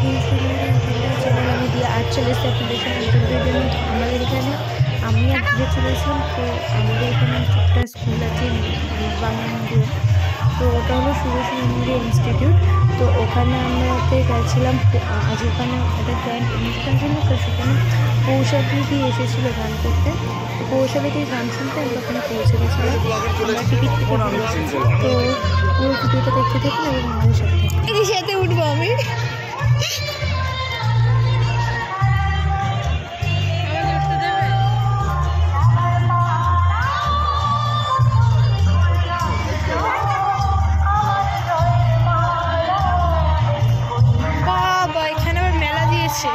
এই সময় চ্যানেল আমি দিয়ে 48 অ্যাপ্লিকেশন ইন্টারভিউর জন্য। তো আমাদের এখানে আমি আর ঘুরে চলেছিলাম। তো আমাদের এখানে একটা স্কুল আছে বাংলা মিডিয়াম, তো ওটা হলো সুরেশ্বরী ইন্ডিয়া ইনস্টিটিউট। তো ওখানে আমরাতে গেছিলাম। আজ ওখানে একটা গ্র্যান্ড অনুষ্ঠান ছিল, তো সেখানে পৌষাবৃতি এসেছিলো গান করতে। তো পৌষাবৃতির গান শুনতে আমরা ওখানে পৌঁছে গেছিলাম। আমরা টিকিট কেটে দিয়েছি। তো পুরো ভিডিওটা দেখতে থাকুন এবং আমাদের সাথে থাকুন। সাথে উঠবো আমি। বাবা, এখানে আবার মেলা দিয়েছে।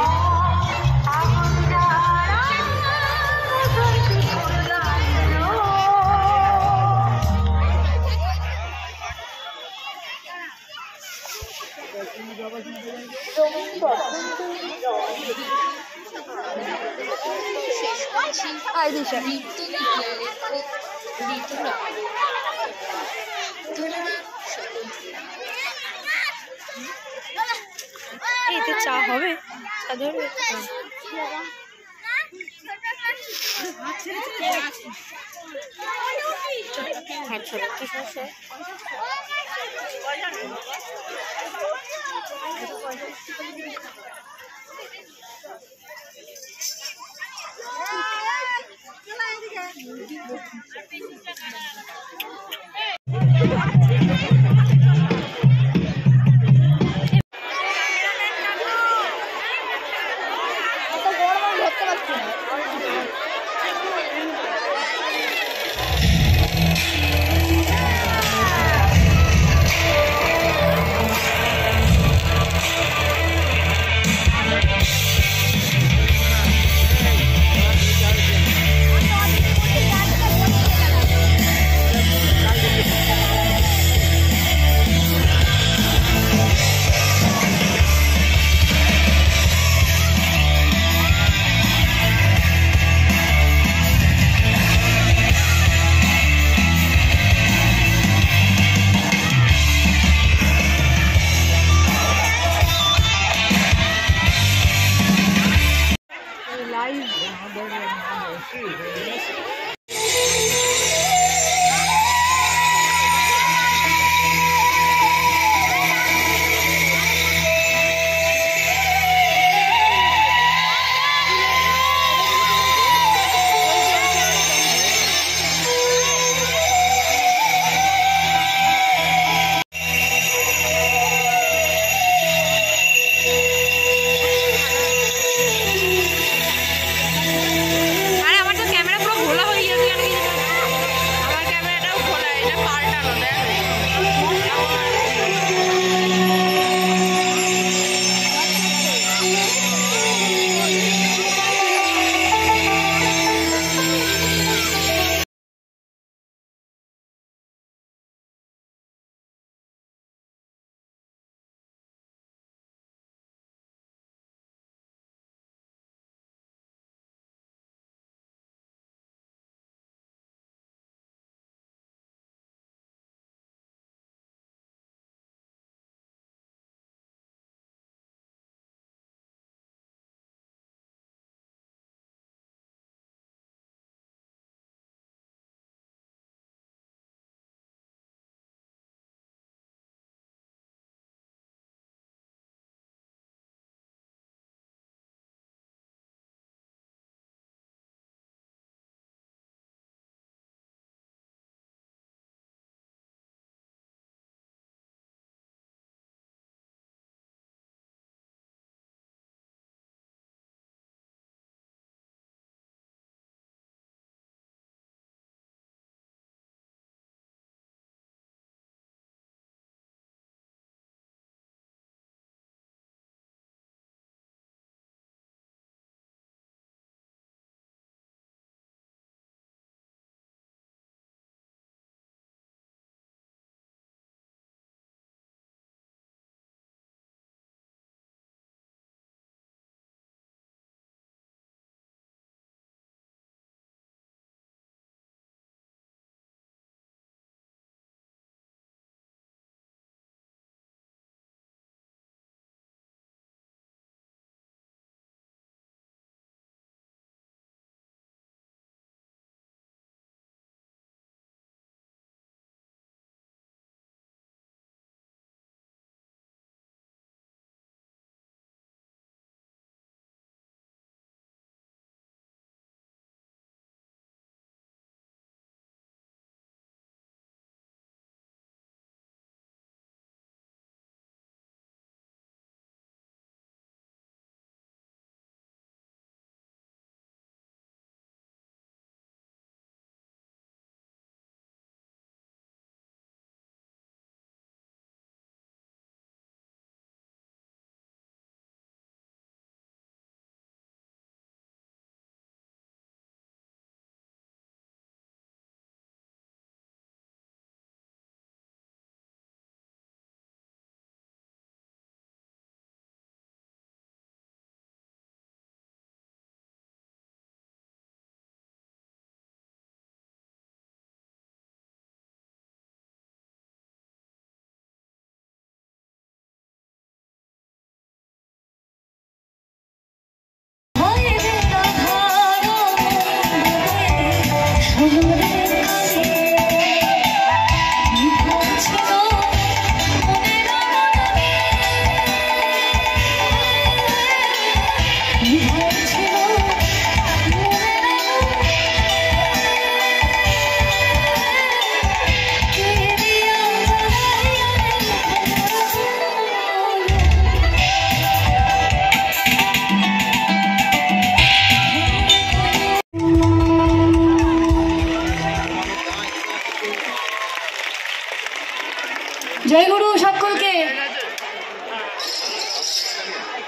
এতে চা হবে, চা ধরবে।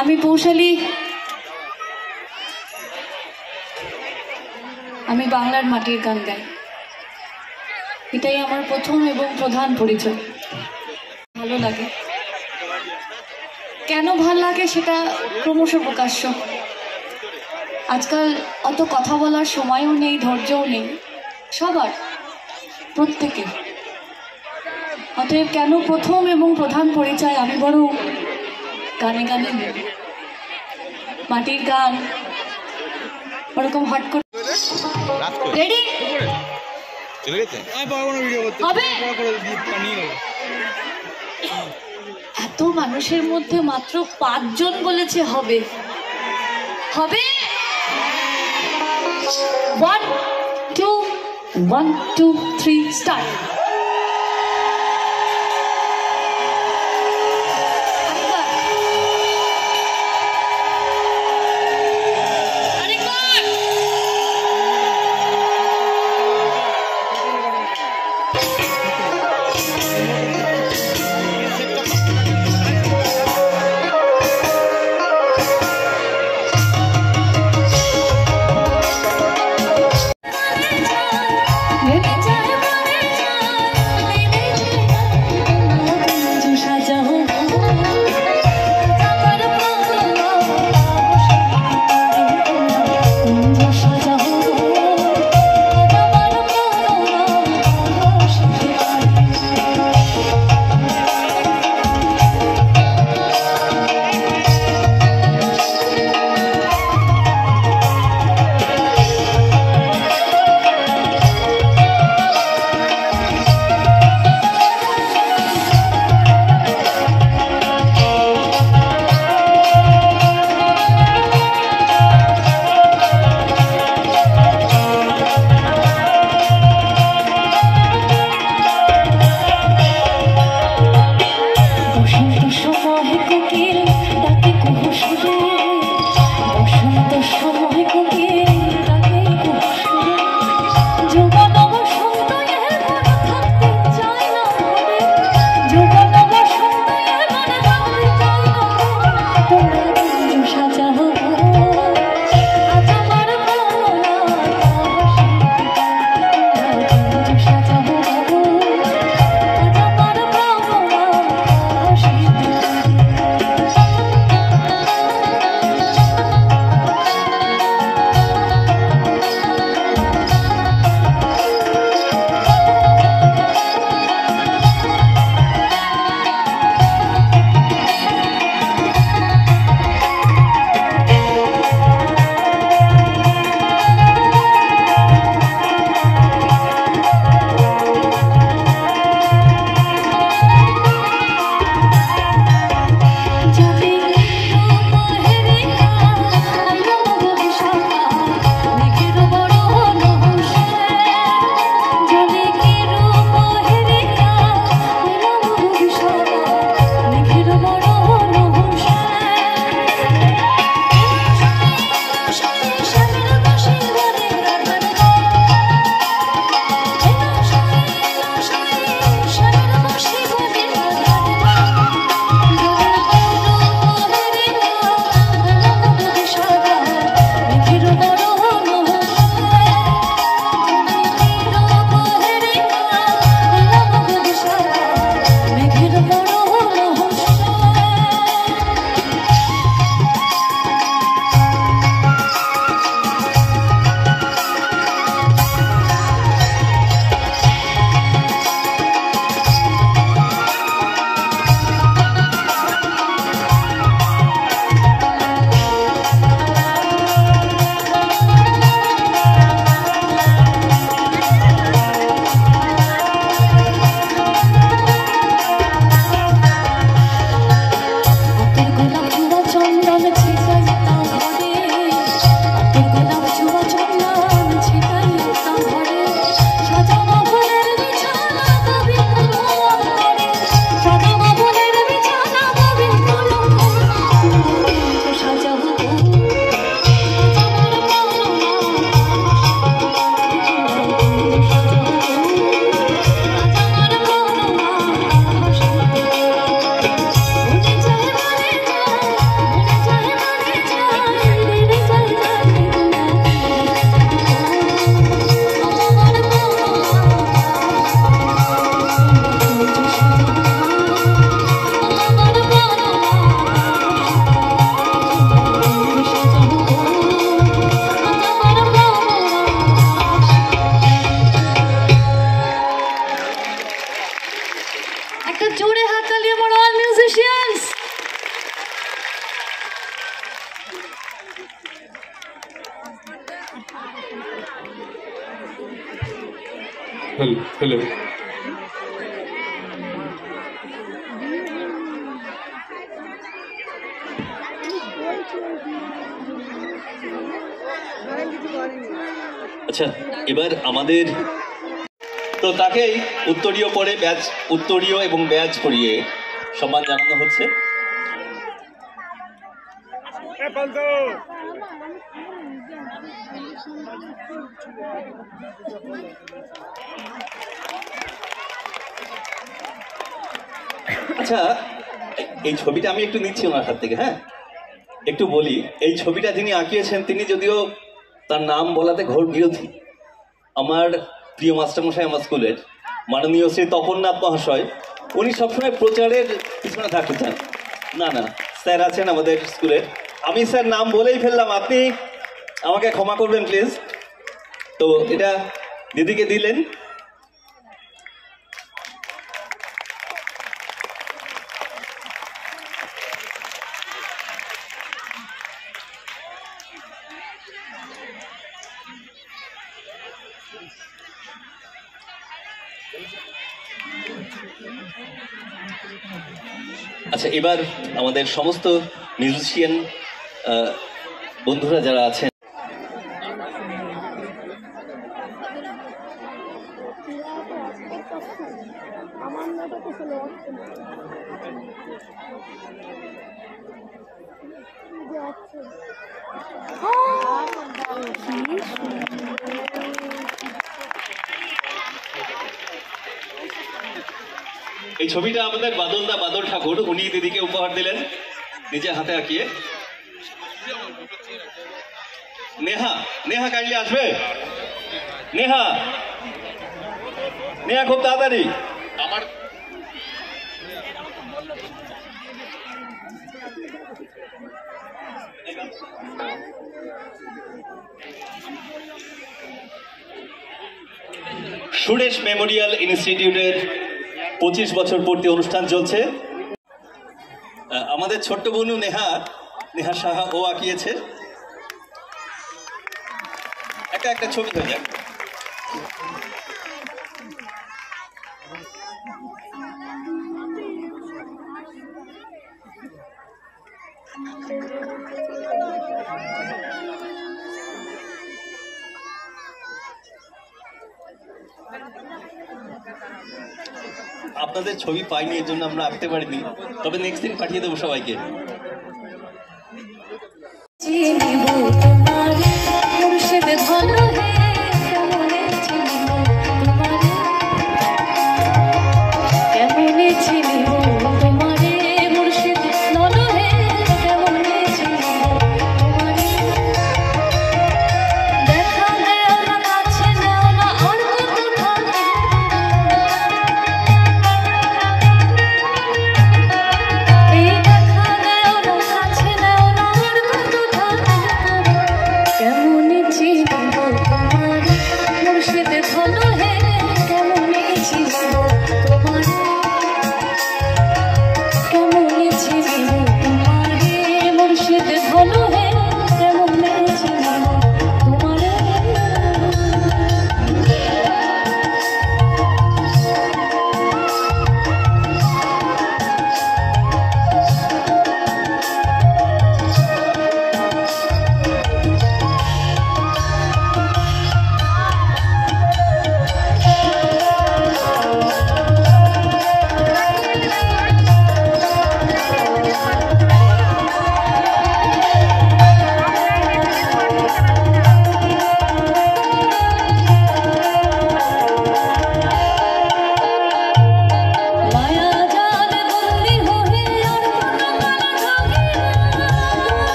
আমি পৌশালী, আমি বাংলার মাটির গান গাই, এটাই আমার প্রথম এবং প্রধান পরিচয়। ভালো লাগে, কেন ভাল লাগে সেটা ক্রমশ প্রকাশ্য। আজকাল অত কথা বলার সময়ও নেই, ধৈর্যও নেই সবার, প্রত্যেকের। অতএব কেন প্রথম এবং প্রধান পরিচয়, আমি বড় গানে গানে নেব। মাটির গান ওরকম হট করে রেডি হবে। এত মানুষের মধ্যে মাত্র 5 জন বলেছে হবে হবে। 1 2 1 2 3 স্টার্ট। হ্যালো। আচ্ছা, এবার আমাদের তো তাকেই উত্তরীয় পরে উত্তরীয় এবং ব্যাজ পরিয়ে সম্মান জানানো হচ্ছে। আচ্ছা, এই ছবিটা আমি একটু নিচ্ছি ওনার হাত থেকে। হ্যাঁ, একটু বলি, এই ছবিটা যিনি আঁকিয়েছেন তিনি যদিও তার নাম বলাতে ঘোর বিরোধী। আমার প্রিয় মাস্টারমশাই আমার স্কুলের মাননীয় শ্রী তপননাথ মহাশয়, উনি সবসময় প্রচারের পিছনে থাকতে চান। না না, স্যার আছেন আমাদের স্কুলের, আমি স্যার নাম বলেই ফেললাম, আপনি আমাকে ক্ষমা করবেন প্লিজ। তো এটা দিদিকে দিলেন। আচ্ছা, এবার আমাদের সমস্ত মিউজিশিয়ান বন্ধুরা যারা আছেন, এই ছবিটা আমাদের বাদল ঠাকুর, উনি দিদিকে উপহার দিলেন নিজে হাতে আঁকিয়ে। নেহা কাইন্ডলি আসবে। নেহা খুব তাড়াতাড়ি। আমার সুরেশ মেমোরিয়াল ইনস্টিটিউটের 25 বছর পূর্তি অনুষ্ঠান চলছে। আমাদের ছোট্ট বোনু নেহা সাহা, ও আঁকিয়েছে। একটা ছবি হয়ে যাক। আপনাদের ছবি পাইনি, এর জন্য আমরা আঁকতে পারিনি, তবে নেক্সট দিন পাঠিয়ে দেবো সবাইকে। কেমন ছিল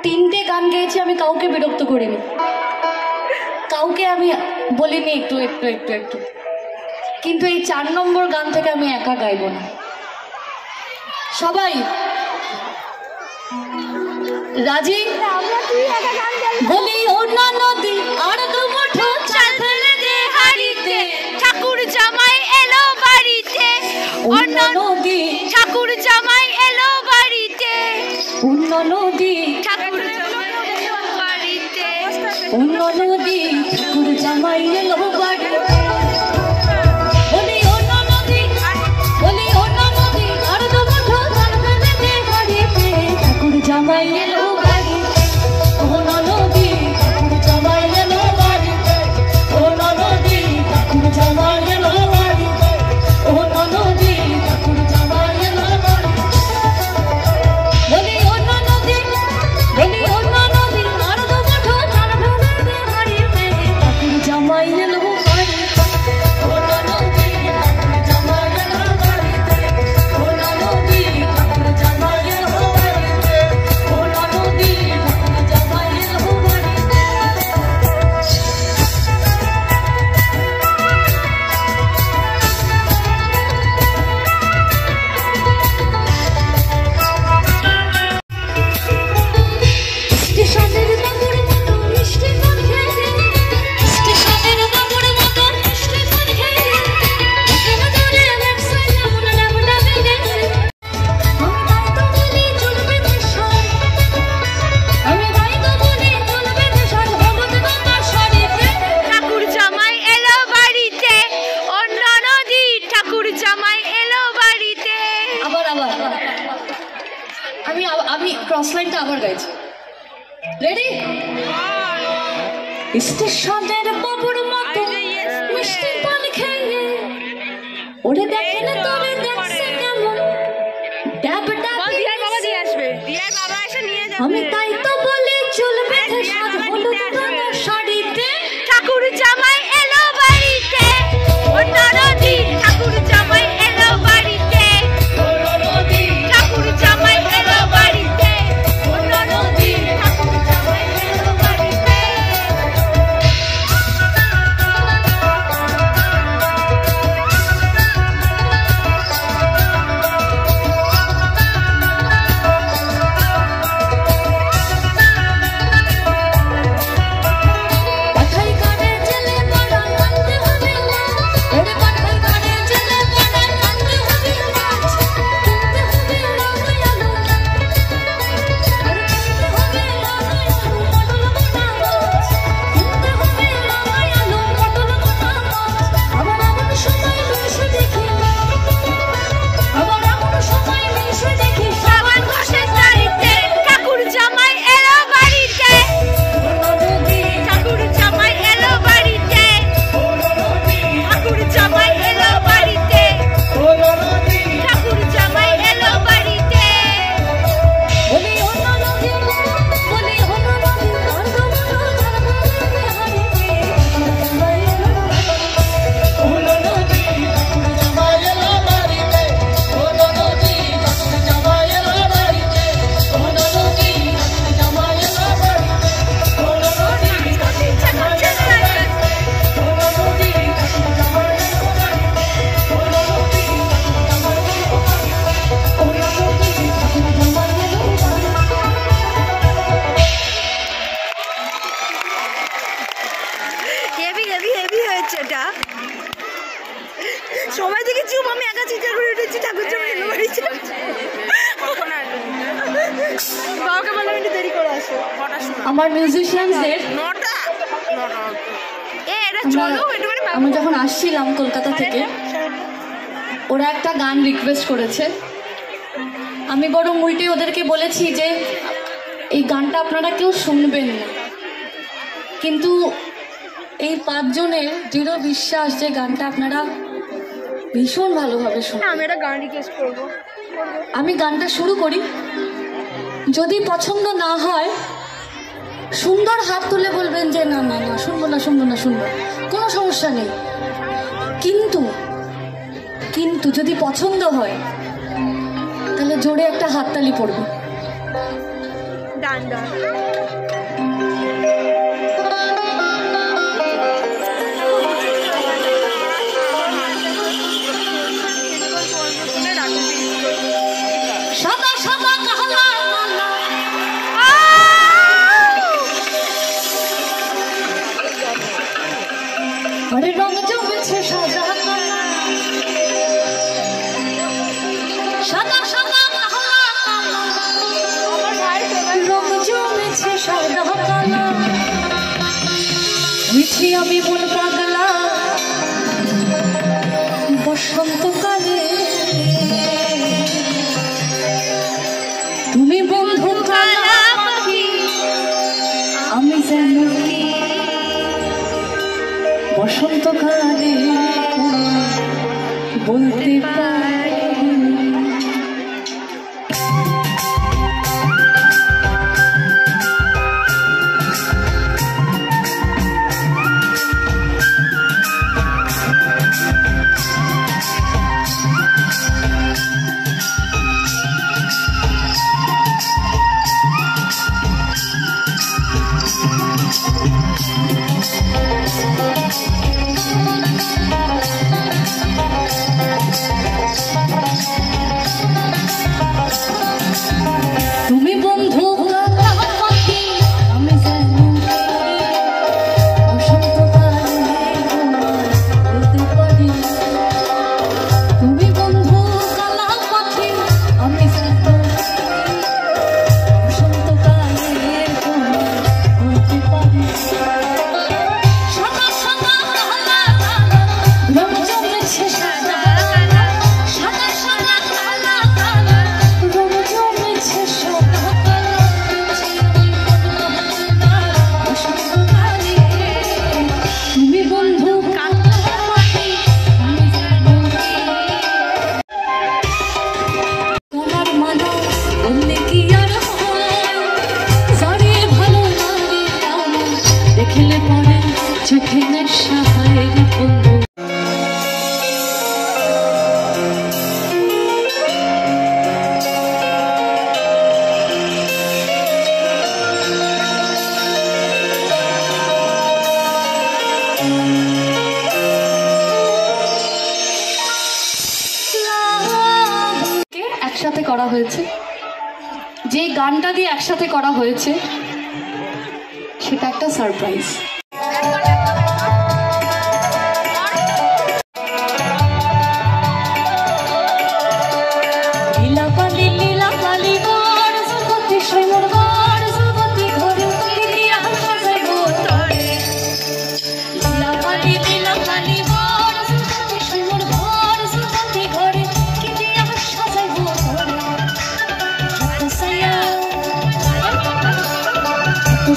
তিনটে গান গেয়েছি, আমি কাউকে বিরক্ত করিনি, কাউকে আমি বলিনি একটু একটু একটু একটু, কিন্তু এই 4 নম্বর গান থেকে আমি একা গাইব না। সবাই রাজি? বলি ও নদী আর দুমুঠো চাল ফেলে দে হাড়িতে, ঠাকুর জামাই এলো বাড়িতে, অন্য নদী ঠাকুর জামাই এলো বাড়িতে, অন্য নদী ঠাকুর জামাই এলো বাড়িতে, অন্য নদী ঠাকুর জামাই এলো বাড়িতে। বলি অন্য নদী, বলি অন্য নদী আর দুমুঠো চাল ফেলে দে হাড়িতে, ঠাকুর জামাই এলো বাড়িতে, অন্য নদী ঠাকুর জামাই এলো বাড়িতে, অন্য নদী ঠাকুর জামাই এলো বাড়িতে, অন্য নদী ঠাকুর জামাই এলো বাড়িতে। বলি অন্য নদী, বলি অন্য নদী আর দুমুঠো চাল ফেলে দে হাড়িতে, ঠাকুর জামাই এলো বাড়িতে, অন্য নদী ঠাকুর জামাই এলো বাড়িতে, অন্য নদী ঠাকুর জামাই এলো বাড়িতে, অন্য নদী ঠাকুর জামাই এলো বাড়িতে। স্টেশনের বাবুর মতো মিষ্টি পান খেয়ে, স্টেশনের বাবুর মতো মিষ্টি পান খেয়ে, এখানে ধরে ব্যবসায় যেমন লাভটা বেড়েছে। আমি তাই তো বলি চলবে দেশাই, আমি তাই তো বলি চলবে দেশাই, হলুদ গঙ্গার শাড়িতে। ঠাকুর জামাই এলো বাড়িতে, অন্য নদী ঠাকুর জামাই এলো বাড়িতে। আবার আবার আমি ক্রস লাইনটা আবার গাইছি। রেডি? স্টেশনের বাবুর মতো মিষ্টি পান খেয়ে, ওরে দেখেন তোরে দেখছে কেমন ড্যাব ড্যাব। আমি তাই তো বলি চলবে দেশাই, হলুদ রঙের শাড়িতে। ঠাকুর জামাই এলো বাড়িতে, অন্য নদী ঠাকুর জামাই এলো বাড়িতে, ঠাকুর জামাই এলো বাড়িতে। বাবাকে বললাম একটু দেরি করে আসো। আমার মিউজিশিয়ানসদের আমি যখন আসছিলাম কলকাতা থেকে, ওরা একটা গান রিকোয়েস্ট করেছে। আমি বরং উল্টে ওদেরকে বলেছি যে এই গানটা আপনারা কেউ শুনবেন না, কিন্তু এই 5 জনের দৃঢ় বিশ্বাস যে গানটা আপনারা ভীষণ ভালোভাবে শুনবেন। আমি একটা গান রিকোয়েস্ট করবো। আমি গানটা শুরু করি, যদি পছন্দ না হয় সুন্দর হাত তুলে বলবেন যে না না না শুনবো না শুনবো না শুনবো, কোনো সমস্যা নেই। কিন্তু কিন্তু যদি পছন্দ হয় তাহলে জোরে একটা হাততালি পড়বে। ডান ডান। সাদা সাদা কালা কালা আরে রং জমেছে সাদা কালা, সাদা সাদা কালা কালা রং জমেছে সাদা কালা, হয়েছি আমি মন পাগলা বসন্তকালে। তুমি বন্ধু কালা পাখি আমি যেন কি বসন্তকালে বলতে পারি। তুমি বন্ধু কালা পাখি আমি যেন বসন্তকালে বলতে পারি। তুমি বন্ধু কালা পাখি আমি যেন বসন্তকালে বলতে পারি। সাদা সাদা কালা কালা রং জমেছে সাদা কালা, সাদা সাদা কালা কালা রং জমেছে সাদা কালা, তুমি বন্ধু কালা পাখি আমি যেন তোমার মানা বললে কি আর হয়, যারে ভালো লাগে আমার দেখলে পরে চোখে নেশা হয় রে বন্ধু। একসাথে করা হয়েছে, যে গানটা দিয়ে একসাথে করা হয়েছে সেটা একটা সারপ্রাইজ। লীলা পালি বর জগতে সৈমর বর জগতে ঘরে ফিরিয়া সাজাইব তরে। লীলা পালি বর জগতে সৈমর বর জগতে ঘরে ফিরিয়া সাজাইব তরে।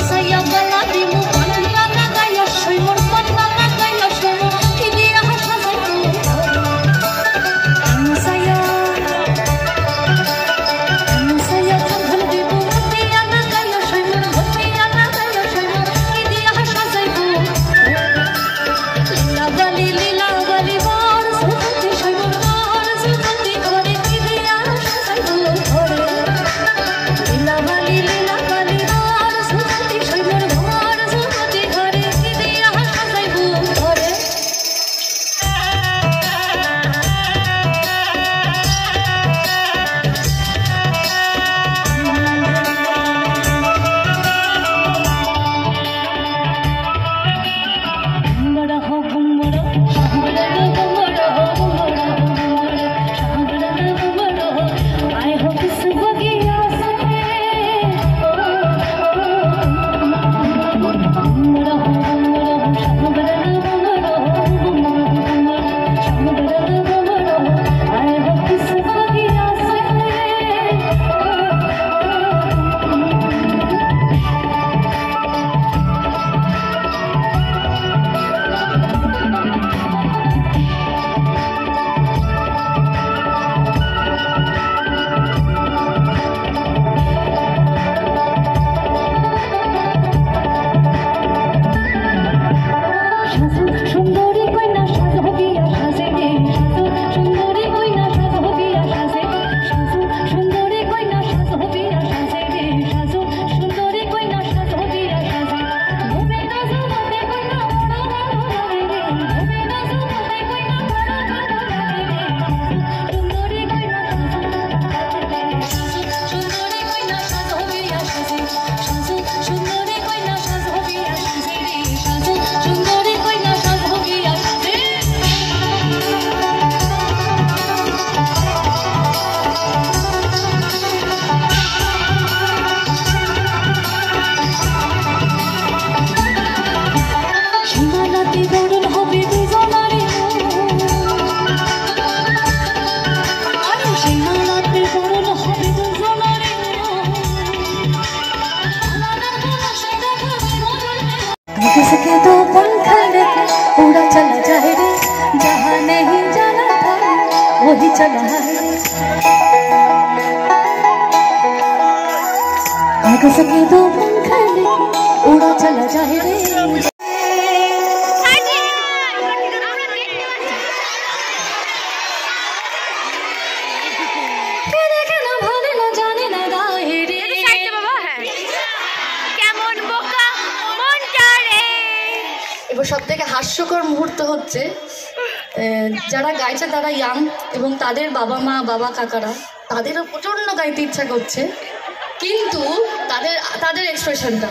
সাইয়া গলা দিমু পান্না লাগাইয়া সৈমর পান্না লাগাইয়া সৈমর ফিরিয়া সাজাইব তরে। সাইয়া I hope this किसके दो पंख लेके उड़ा चला जाए रे, जहाँ नहीं जाना था वही चला है रे। किसके दो पंख लेके उड़ा चला जाए रे। সব থেকে হাস্যকর মুহূর্ত হচ্ছে যারা গাইছে তারা ইয়াং এবং তাদের বাবা মা বাবা কাকারা তাদেরও প্রচণ্ড গাইতে ইচ্ছা করছে, কিন্তু তাদের এক্সপ্রেশনটা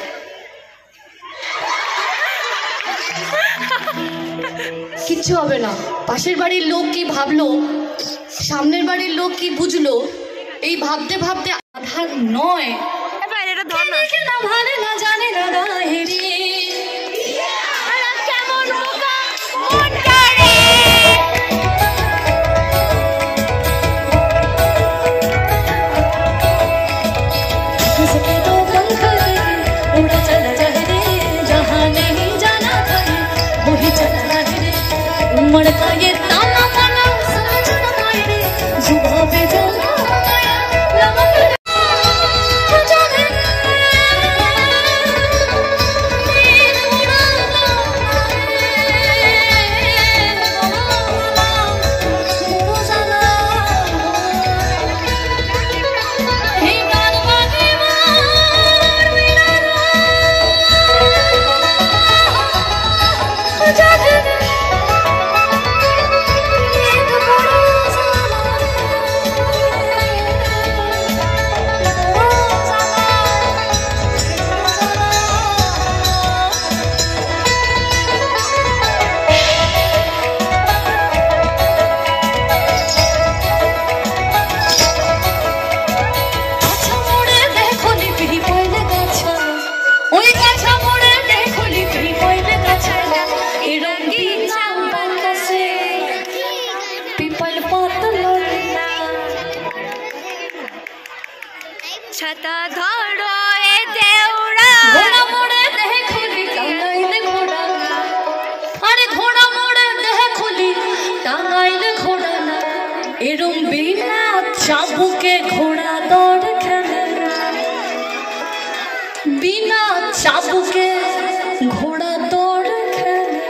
কিচ্ছু হবে না। পাশের বাড়ির লোক কি ভাবলো, সামনের বাড়ির লোক কি বুঝলো, এই ভাবতে ভাবতে আধার নয় ভালো না জানে না হেরি। मड़का ये ताना माना समझ न पाए रे, जुबा पे जाना लमक जाने छता धरो ए देउड़ा घोड़ा मोड़े देह खुली टांगाइल घोड़ा, अरे घोड़ा मोड़े देह खुली टांगाइल घोड़ा ना, एरम बिना चाबुके घोड़ा दौड़ खेले, बिना चाबुके घोड़ा दौड़ खेले।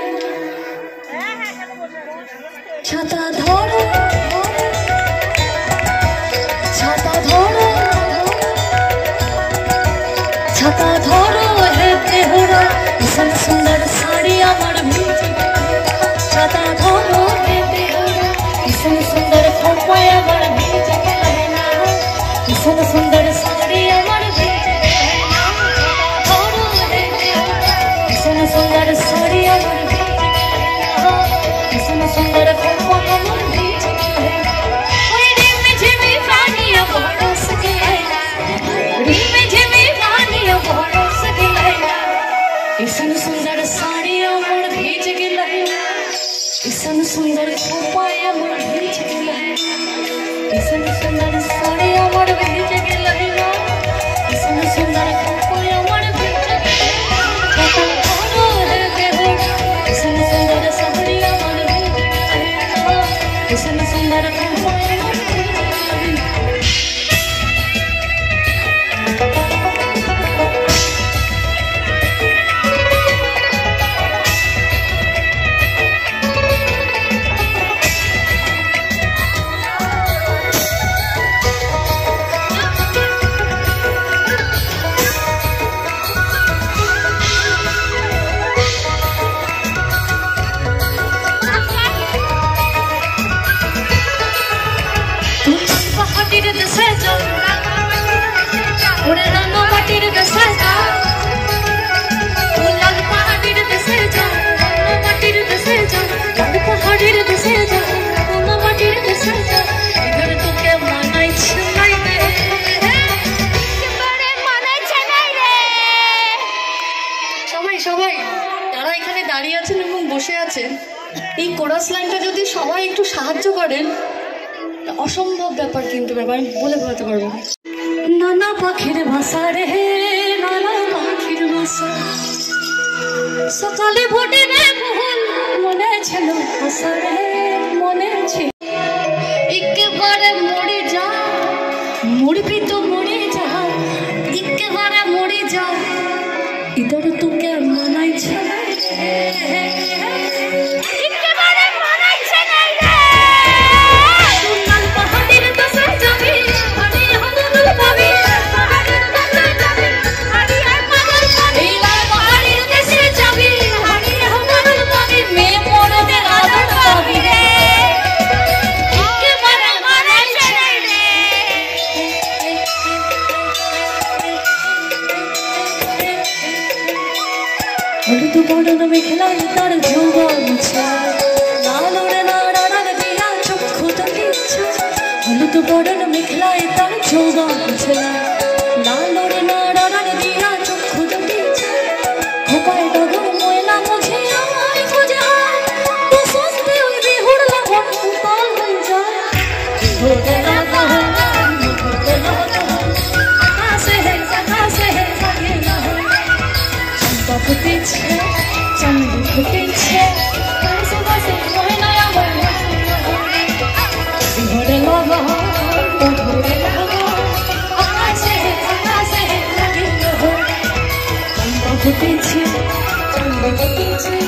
छता धरो छता धरो छता धरो हे देहुरा, भीषण सुंदर साड़ी আমার ভিজে, छता धरो हे देहुरा, भीषण सुंदर खोपाय আমার ভিজে গেলে না, भीषण सुंदर साड़ी আমার ভিজে গেলে না, ধরো হে দেহুরা, भीषण सुंदर साड़ी আমার ভিজে গেলে না, भीषण सुंदर खोपा আমার ভিজে গেলে না। ওই রিমি ঝিমি পানি বরস গেলে না, রিমি ঝিমি बरस गए, इसन सुंदर साड़ी अमर भीज गए, इसन सुंदर खोपाय अमर भीज गए, इसन सुंदर साड़ी अमर भीज गए, इसन सुंदर खोपाय अमर भीज गए। इसन सुंदर साड़ी अमर भीज गए, इसन सुंदर खोपाय अमर भीज गए। সবাই যারা এখানে দাঁড়িয়ে আছেন এবং বসে আছেন, এই কোরাস লাইনটা যদি সবাই একটু সাহায্য করেন, অসম্ভব ব্যাপার, কিন্তু ব্যাপার বলে বোঝাতে পারবো না। নানা পাখির ভাষা রে, নানা পাখির ভাষা, সকালে ভোটে ভুল মনে ছিল আসারে মনে ছিল একেবারে মরে যা মরবি তো মরে যা একেবারে মরে যা ইধর তোকে মানাইছে হলুদ বর্ণ মেঘলায় তার যৌবন লালরে নাড়ার দিয়া চক্ষু দিচ্ছে হলুদ বর্ণ মেঘলায় তার যৌবন লালরে নাড়ার দিয়া চক্ষু দিচ্ছে খোপায় ডগর ময়লা মুছে আমায় খোঁজে তো সস্তে ওই বিহুর লাগন উতাল হয়ে যায় ধরে রাখা আকাশে হে থাকে না ফুটেছে চাঁদ ফুটেছে ধরে লাগা ধরে লাগা আকাশে ফুটেছে চাঁদ ফুটেছে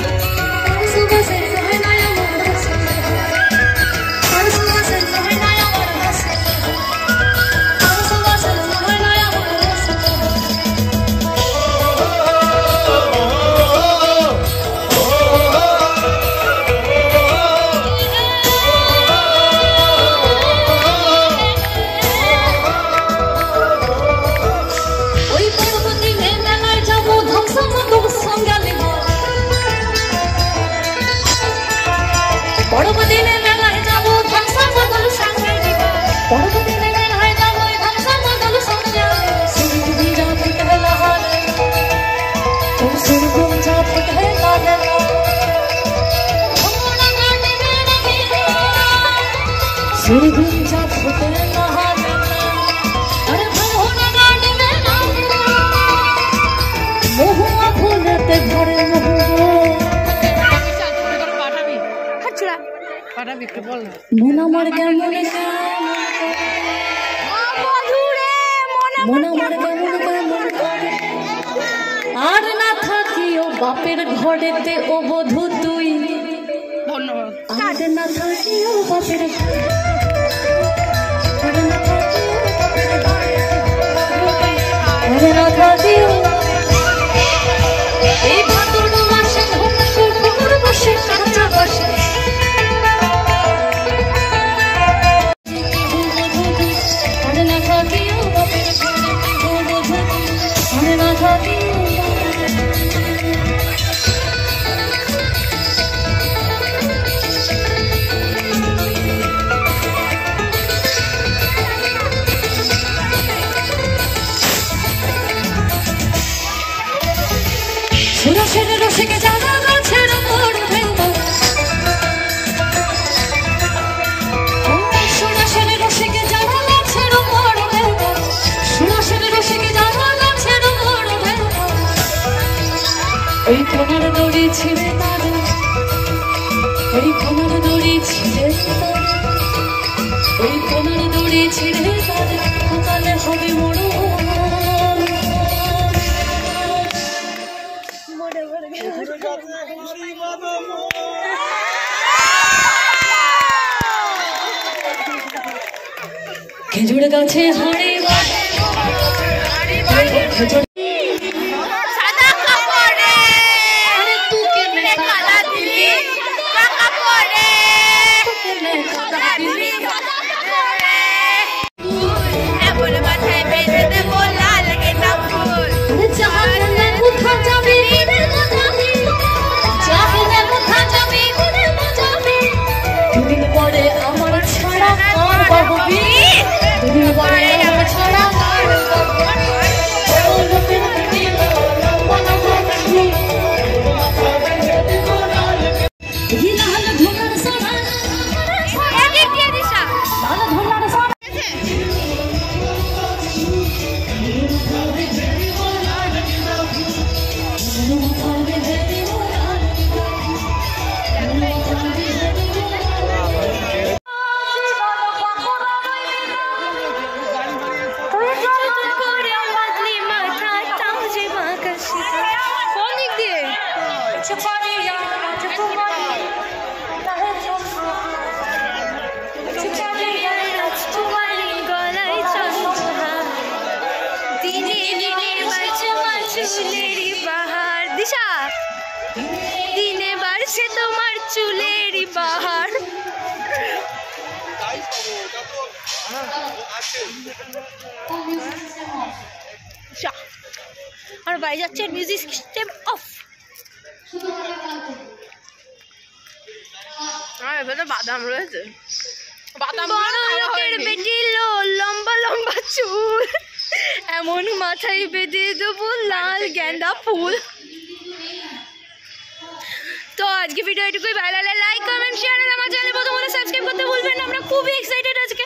মন আমার কেমন মন আমার কেমন কেমন আর না থাকিও বাপের ঘরেতে ও বধূ তুই আর না থাকিও বাপের আর না থাকিও এই ভাদর মাসে ঘুম বসে কাঁচা বসে রসিকে জানা গাছের মোড় ভেঙো সুরাসের রসিকে জানা গাছের মোড় ভেঙো সুরাসের রসিকে জানা গাছের মোড় ভেঙো ওই কোনার দড়ি ছিঁড়ে তারে ওই কোনার দড়ি ছিঁড়ে ওই কোনার দড়ি ছিঁড়ে তারে সকালে হবে মোড় খেজুর গাছে হাড়ে খেজুর দুদিন পরে আমার ছাড়া আর বাবু দুদিন পরে আমার ছাড়া চুলেরই বাহার দিশা দিনে বাড়ছে তোমার চুলেরই বাহার আর বাড়ি যাচ্ছে মিউজিক সিস্টেম অফ বাদাম রয়েছে বড় লোকের বেটি লম্বা লম্বা চুল এমন মাথায় বেঁধে দেবো লাল গেঁদা ফুল তো আজকে ভিডিও এটুকুই ভালো লাগলে লাইক কমেন্ট শেয়ার আর আমার চ্যানেলে প্রথম হলে সাবস্ক্রাইব করতে ভুলবেন না আমরা খুবই এক্সাইটেড আজকে